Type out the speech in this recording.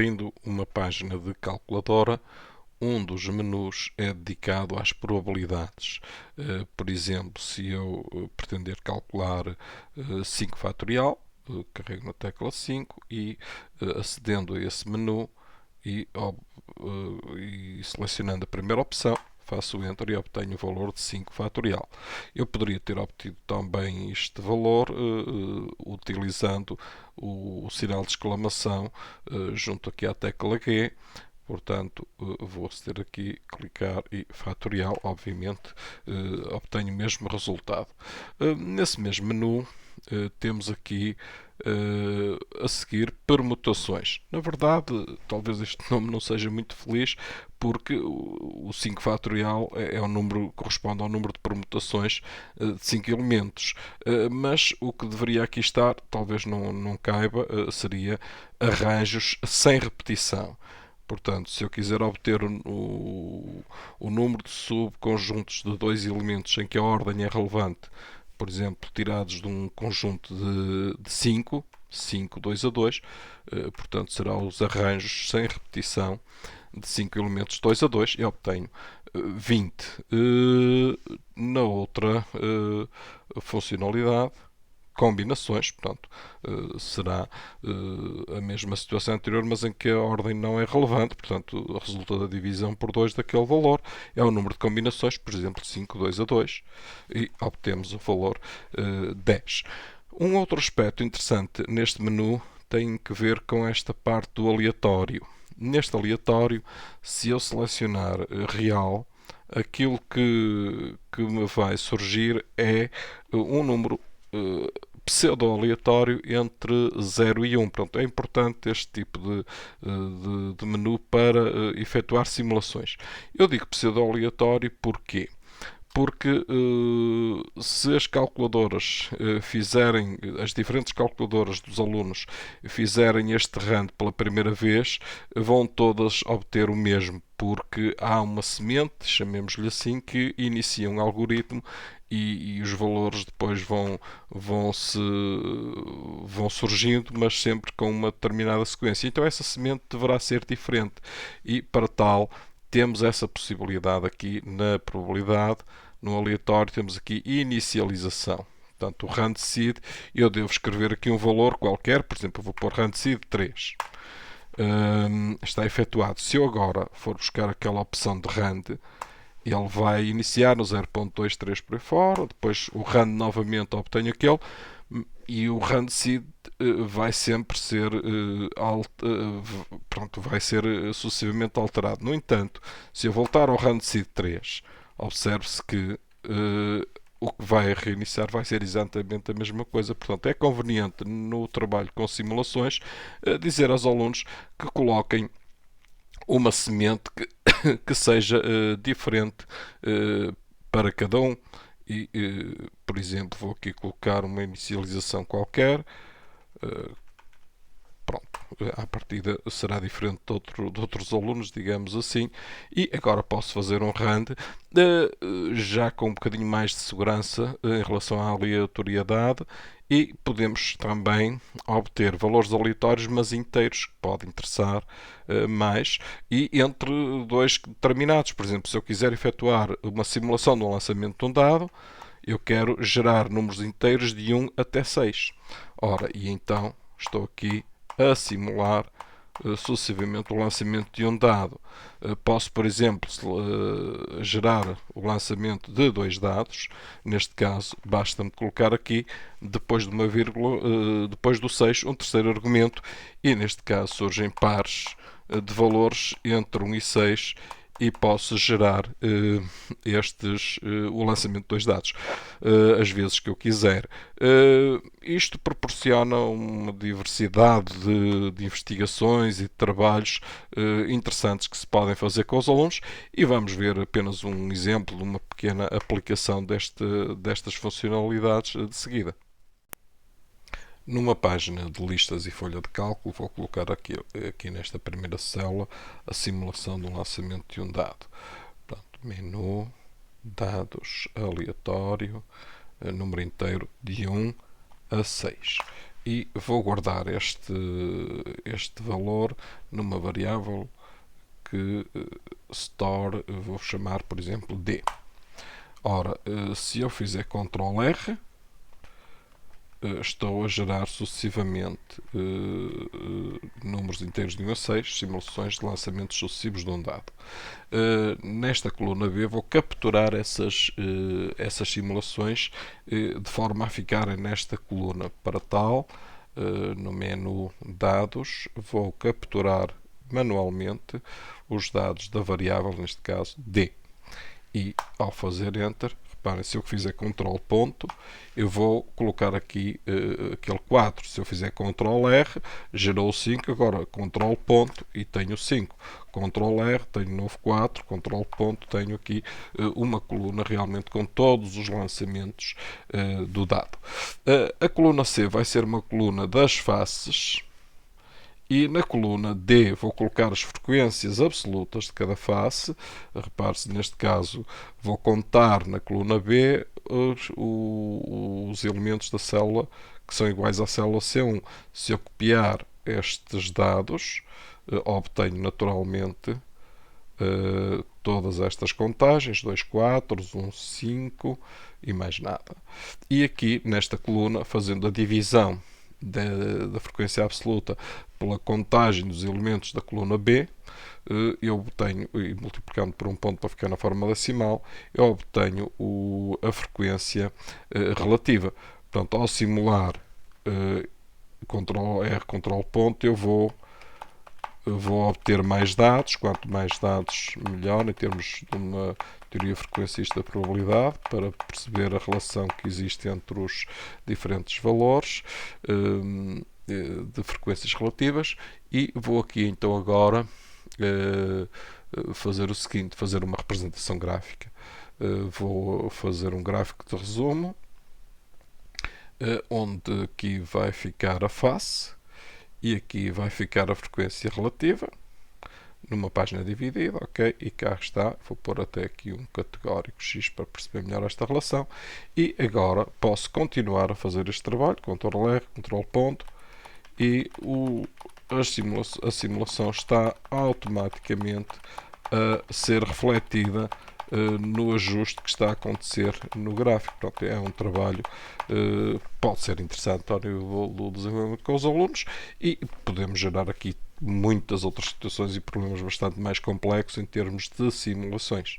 Abrindo uma página de calculadora, um dos menus é dedicado às probabilidades. Por exemplo, se eu pretender calcular 5 fatorial, carrego na tecla 5 e acedendo a esse menu e selecionando a primeira opção, faço o Enter e obtenho o valor de 5 fatorial. Eu poderia ter obtido também este valor utilizando o sinal de exclamação junto aqui à tecla G. Portanto, vou aceder aqui, clicar e fatorial, obviamente, obtenho o mesmo resultado. Nesse mesmo menu, temos aqui a seguir permutações. Na verdade, talvez este nome não seja muito feliz, porque o 5 fatorial é o número, corresponde ao número de permutações de 5 elementos. Mas o que deveria aqui estar, talvez não caiba, seria arranjos sem repetição. Portanto, se eu quiser obter o número de subconjuntos de dois elementos em que a ordem é relevante, por exemplo, tirados de um conjunto de 5, 5, 2 a 2, portanto, será os arranjos sem repetição de 5 elementos 2 a 2 e obtenho 20. Na outra funcionalidade, combinações, portanto, será a mesma situação anterior, mas em que a ordem não é relevante, portanto, resulta da divisão por 2 daquele valor, é o número de combinações, por exemplo, 5, 2 a 2, e obtemos o valor 10. Um outro aspecto interessante neste menu tem que ver com esta parte do aleatório. Neste aleatório, se eu selecionar real, aquilo que me vai surgir é um número pseudo-aleatório entre 0 e 1. Portanto, é importante este tipo de menu para efetuar simulações. Eu digo pseudo-aleatório porquê? Porque se as calculadoras fizerem, as diferentes calculadoras dos alunos fizerem este rand pela primeira vez, vão todas obter o mesmo, porque há uma semente, chamemos-lhe assim, que inicia um algoritmo e os valores depois vão surgindo, mas sempre com uma determinada sequência. Então essa semente deverá ser diferente e, para tal, temos essa possibilidade aqui na probabilidade. No aleatório temos aqui inicialização. Portanto, o rand seed, eu devo escrever aqui um valor qualquer, por exemplo, eu vou pôr rand seed 3. Está efetuado. Se eu agora for buscar aquela opção de rand, ele vai iniciar no 0.23 por aí fora, depois o rand novamente obtenho aquele, e o rand seed vai sempre ser vai ser sucessivamente alterado. No entanto, se eu voltar ao rand seed 3, observe-se que o que vai reiniciar vai ser exatamente a mesma coisa. Portanto, é conveniente no trabalho com simulações dizer aos alunos que coloquem uma semente que seja diferente para cada um. E, por exemplo, vou aqui colocar uma inicialização qualquer. Pronto, à partida será diferente de outros alunos, digamos assim, e agora posso fazer um rand já com um bocadinho mais de segurança em relação à aleatoriedade, e podemos também obter valores aleatórios, mas inteiros, que pode interessar mais, e entre dois determinados. Por exemplo, se eu quiser efetuar uma simulação do lançamento de um dado, eu quero gerar números inteiros de 1 até 6. Ora, e então estou aqui a simular sucessivamente o lançamento de um dado. Posso, por exemplo, gerar o lançamento de dois dados. Neste caso, basta-me colocar aqui, depois de uma vírgula, depois do 6, um terceiro argumento, e neste caso surgem pares de valores entre 1 e 6, e posso gerar o lançamento de dois dados às vezes que eu quiser. Isto proporciona uma diversidade de investigações e de trabalhos interessantes que se podem fazer com os alunos, e vamos ver apenas um exemplo de uma pequena aplicação destas funcionalidades de seguida. Numa página de listas e folha de cálculo, vou colocar aqui nesta primeira célula a simulação do lançamento de um dado. Portanto, menu, dados, aleatório, número inteiro de 1 a 6. e vou guardar este valor numa variável que store, vou chamar por exemplo D. Ora, se eu fizer Ctrl R, estou a gerar sucessivamente números inteiros de 1 a 6, simulações de lançamentos sucessivos de um dado. Nesta coluna B vou capturar essas simulações de forma a ficarem nesta coluna. Para tal, no menu Dados, vou capturar manualmente os dados da variável, neste caso D. E ao fazer Enter, reparem, se eu fizer Ctrl ponto, eu vou colocar aqui aquele 4. Se eu fizer Ctrl R, gerou 5, agora Ctrl ponto e tenho 5. Ctrl R, tenho novo 4, Ctrl ponto, tenho aqui uma coluna realmente com todos os lançamentos do dado. A coluna C vai ser uma coluna das faces. E na coluna D vou colocar as frequências absolutas de cada face. Repare-se, neste caso, vou contar na coluna B os elementos da célula que são iguais à célula C1. Se eu copiar estes dados, obtenho naturalmente todas estas contagens, 2 4, 1 5 e mais nada. E aqui nesta coluna, fazendo a divisão da frequência absoluta pela contagem dos elementos da coluna B, eu obtenho, e multiplicando por um ponto para ficar na forma decimal, eu obtenho a frequência relativa. Portanto, ao simular Ctrl R, Ctrl ponto, eu vou obter mais dados. Quanto mais dados, melhor, em termos de uma teoria frequencista da probabilidade, para perceber a relação que existe entre os diferentes valores de frequências relativas. E vou aqui então agora fazer o seguinte, fazer uma representação gráfica. Vou fazer um gráfico de resumo, onde aqui vai ficar a face e aqui vai ficar a frequência relativa numa página dividida, ok? E cá está, vou pôr até aqui um categórico X para perceber melhor esta relação. E agora posso continuar a fazer este trabalho, Ctrl R, Ctrl ponto, e a simulação está automaticamente a ser refletida no ajuste que está a acontecer no gráfico. Portanto, é um trabalho pode ser interessante ao nível do desenvolvimento com os alunos, e podemos gerar aqui muitas outras situações e problemas bastante mais complexos em termos de simulações.